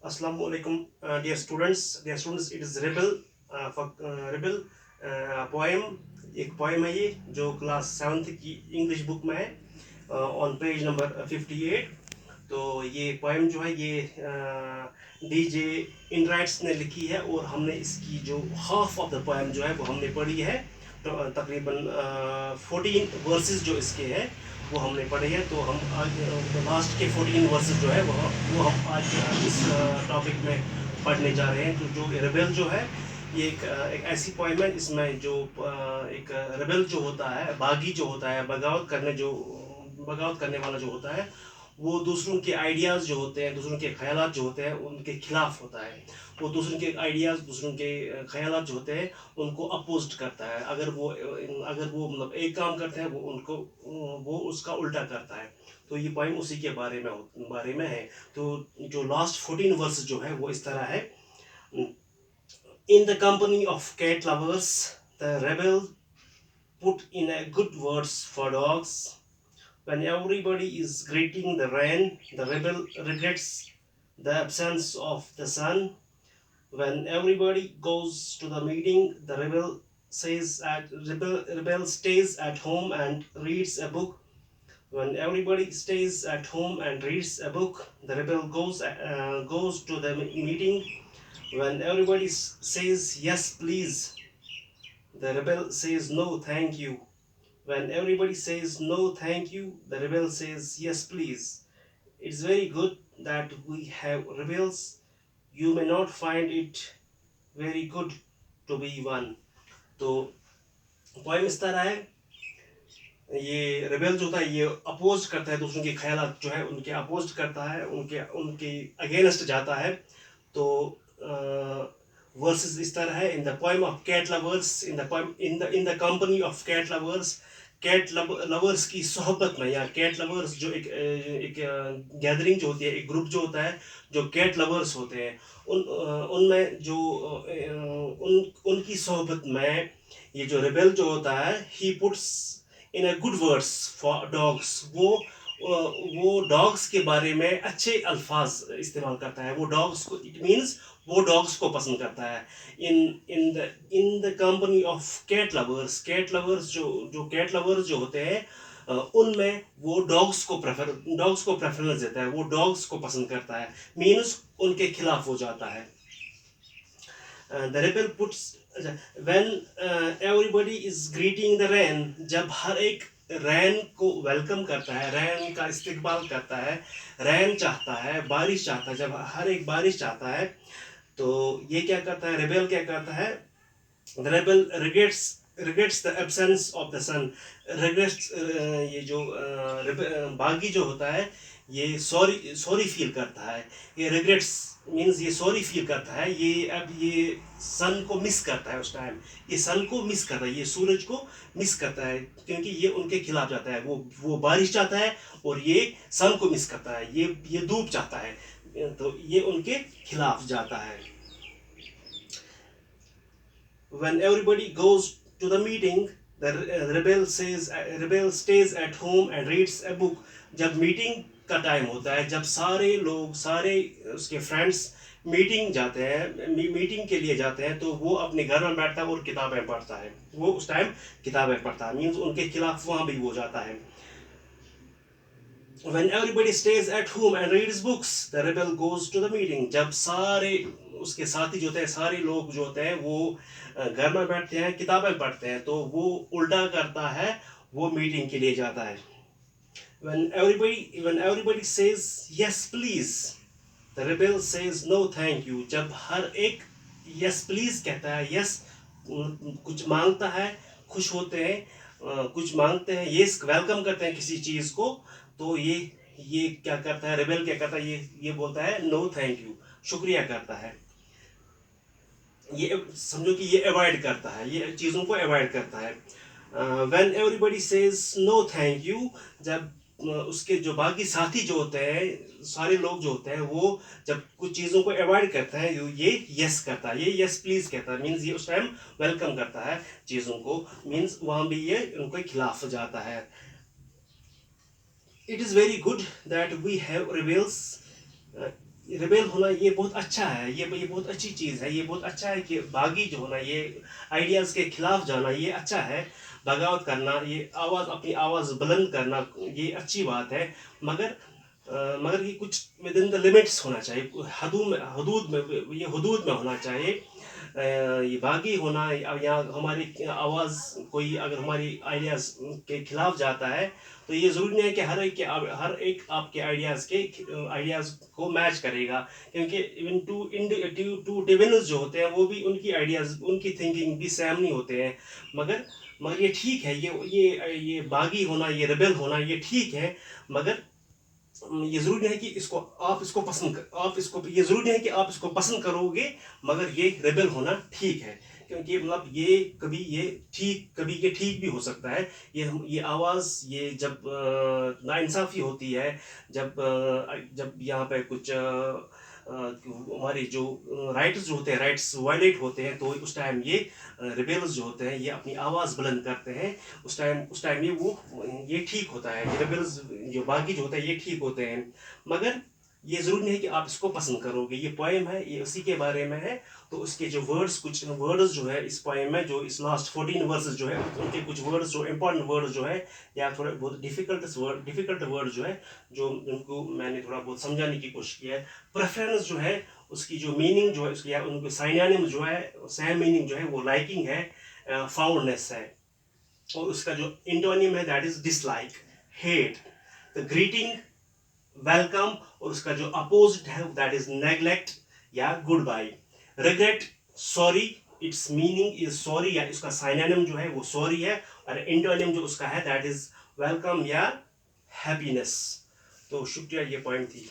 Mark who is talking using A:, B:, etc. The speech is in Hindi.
A: Assalamu alaikum, dear students. Dear students, it is Rebel, Rebel poem. एक poem है ये जो क्लास 7th की इंग्लिश बुक में है, ऑन पेज नंबर 58। तो ये पोएम जो है ये डीजे इनराइट्स ने लिखी है और हमने इसकी जो हाफ ऑफ द पोएम जो है वो हमने पढ़ी है। तो तकरीबन 14 वर्सेस जो इसके हैं वो हमने पढ़े हैं। तो हम आज लास्ट के 14 वर्सेस जो है वो हम आज इस टॉपिक में पढ़ने जा रहे हैं। तो जो रेबेल जो है ये एक ऐसी पोएम है इसमें जो एक रेबेल जो होता है, बागी जो होता है, बगावत करने वाला जो होता है, वो दूसरों के आइडियाज़ जो होते हैं, दूसरों के ख्यालात जो होते हैं उनके खिलाफ होता है। वो दूसरों के आइडियाज़, दूसरों के ख्यालात जो होते हैं उनको अपोज्ड करता है। अगर वो मतलब एक काम करते हैं वो उसका उल्टा करता है। तो ये पोएम उसी के बारे में है। तो जो लास्ट 14 वर्स जो है वो इस तरह है। In the company of cat lovers the rebel put in a good words for dogs. When everybody is greeting the rain, the rebel regrets the absence of the sun. When everybody goes to the meeting, the rebel stays at home and reads a book. When everybody stays at home and reads a book, the rebel goes to the meeting. When everybody says yes, please, the rebel says no, thank you. When everybody says no, thank you, the rebel says yes, please. It's very good that we have rebels. You may not find it very good to be one. तो पॉइंट इस तरह है, ये रेबेल जो होता है ये अपोज करता है, दूसरों के ख्यालात जो है उनके अपोज करता है, उनके उनके अगेंस्ट जाता है। तो वर्सेस इस तरह है। In the poem of cat lovers, in the company of cat lovers, cat lovers की सोहबत में, या कैट लवर्स जो एक गैदरिंग जो होती है, एक ग्रुप जो होता है जो कैट लवर्स होते हैं, उनमें जो उनकी सोहबत में ये जो रेबेल जो होता है, he puts in a good words for dogs. वो डॉग्स के बारे में अच्छे अल्फाज इस्तेमाल करता है। वो डॉग्स को, इट मीन्स वो डॉग्स को पसंद करता है। In in the company of cat lovers जो कैट लवर्स जो होते हैं, उनमें वो डॉग्स को प्रेफरेंस देता है, वो डॉग्स को पसंद करता है, मीन्स उनके खिलाफ हो जाता है। The rebel puts, when everybody is greeting the rain, जब हर एक रैन को वेलकम करता है, रैन का इस्तकबाल करता है, रैन चाहता है, बारिश चाहता है, जब हर एक बारिश चाहता है, तो ये क्या करता है, रेबेल क्या करता है, the rebel regrets the absence of the sun. Regrets, ये जो बागी जो होता है ये सॉरी फील करता है। ये रिग्रेट्स मीन्स ये सॉरी फील करता है, ये अब ये सन को मिस करता है। उस टाइम ये सन को मिस करता है, ये सूरज को मिस करता है, क्योंकि ये उनके खिलाफ जाता है। वो बारिश चाहता है और ये सन को मिस करता है, ये धूप चाहता है, तो ये उनके खिलाफ जाता है। When everybody goes to the meeting, the rebel stays at home and reads a book. जब मीटिंग का टाइम होता है, जब सारे उसके फ्रेंड्स मीटिंग के लिए जाते हैं, तो वो अपने घर में बैठता है और किताबें पढ़ता है। वो उस टाइम किताबें पढ़ता है, मीन्स उनके खिलाफ वहाँ भी वो जाता है। When everybody stays at home and reads books, the rebel goes to the meeting. जब सारे उसके साथी जो होते हैं, सारे लोग जो होते हैं वो घर में बैठते हैं, किताबें पढ़ते हैं, तो वो उल्टा करता है, वो मीटिंग के लिए जाता है। When everybody says yes please, the rebel says no thank you. जब हर एक yes please कहता है, yes कुछ मांगता है, खुश होते हैं, कुछ मांगते हैं, ये वेलकम करते हैं किसी चीज़ को, तो ये क्या करता है, रेबेल क्या करता है, ये बोलता है नो थैंक यू, शुक्रिया करता है। ये समझो कि ये अवॉइड करता है, ये चीज़ों को अवॉइड करता है। When everybody says no thank you, जब उसके जो बाकी साथी जो होते हैं, सारे लोग जो होते हैं, वो जब कुछ चीज़ों को अवॉइड करते हैं, ये यस करता है, ये यस प्लीज कहता है, मीन्स ये उस टाइम वेलकम करता है चीज़ों को, मीन्स वहाँ भी ये उनके खिलाफ जाता है। It is very good that we have rebels. Rebel होना ये बहुत अच्छा है, ये बहुत अच्छी चीज़ है, ये बहुत अच्छा है कि बागी जो होना, ये आइडियाज़ के खिलाफ जाना ये अच्छा है। बगावत करना, ये आवाज़, अपनी आवाज़ बुलंद करना, ये अच्छी बात है। मगर मगर ये कुछ विद इन द लिमिट्स होना चाहिए, हदूद में होना चाहिए। ये बागी होना या हमारी आवाज़, कोई अगर हमारी आइडियाज़ के खिलाफ जाता है, तो ये ज़रूरी नहीं है कि हर एक आपके आइडियाज़ को मैच करेगा। क्योंकि इवन टू डिविनर्स जो होते हैं, वो भी उनकी आइडियाज़, उनकी थिंकिंग भी सेम नहीं होते हैं। मगर मगर ये ठीक है, ये बागी होना, ये रिबेल होना ये ठीक है। मगर ये ज़रूरी नहीं है कि ये ज़रूरी नहीं है कि आप इसको पसंद करोगे, मगर ये रेबेल होना ठीक है। क्योंकि मतलब कभी ये ठीक भी हो सकता है। ये आवाज़, ये जब नाइंसाफ़ी होती है, जब यहाँ पे कुछ हमारे जो राइट्स जो होते हैं, राइट्स वायलेट होते हैं, तो उस टाइम ये रिबेल्स जो होते हैं, ये अपनी आवाज़ बुलंद करते हैं। उस टाइम ये ठीक होता है, ये रिबेल्स जो बाकी जो होता है ये ठीक होते हैं। मगर ये ज़रूरी नहीं है कि आप इसको पसंद करोगे। ये पोएम है, ये उसी के बारे में है। तो उसके जो वर्ड्स, कुछ वर्ड्स जो है इस पोएम में, जो इस लास्ट 14 वर्सेस जो है, उनके कुछ वर्ड्स जो इंपॉर्टेंट वर्ड्स जो है, या थोड़े बहुत डिफिकल्ट वर्ड जो है, जो उनको मैंने थोड़ा बहुत समझाने की कोशिश की है। प्रेफरेंस जो है, उसकी जो मीनिंग जो है उसकी, या उनको साइनिम जो है, सेम मीनिंग जो है वो लाइकिंग है, फाउंडनेस है। और उसका जो इंटोनिम है that is dislike, hate. The greeting, welcome, और उसका जो अपोजिट है दैट इज नेग्लेक्ट या goodbye. Regret, sorry, it's meaning is sorry, या इसका साइनिम जो है वो सॉरी है। और इंटोनिम जो उसका है दैट इज वेलकम या हैप्पीनेस। तो शुक्रिया, ये पॉइंट थी।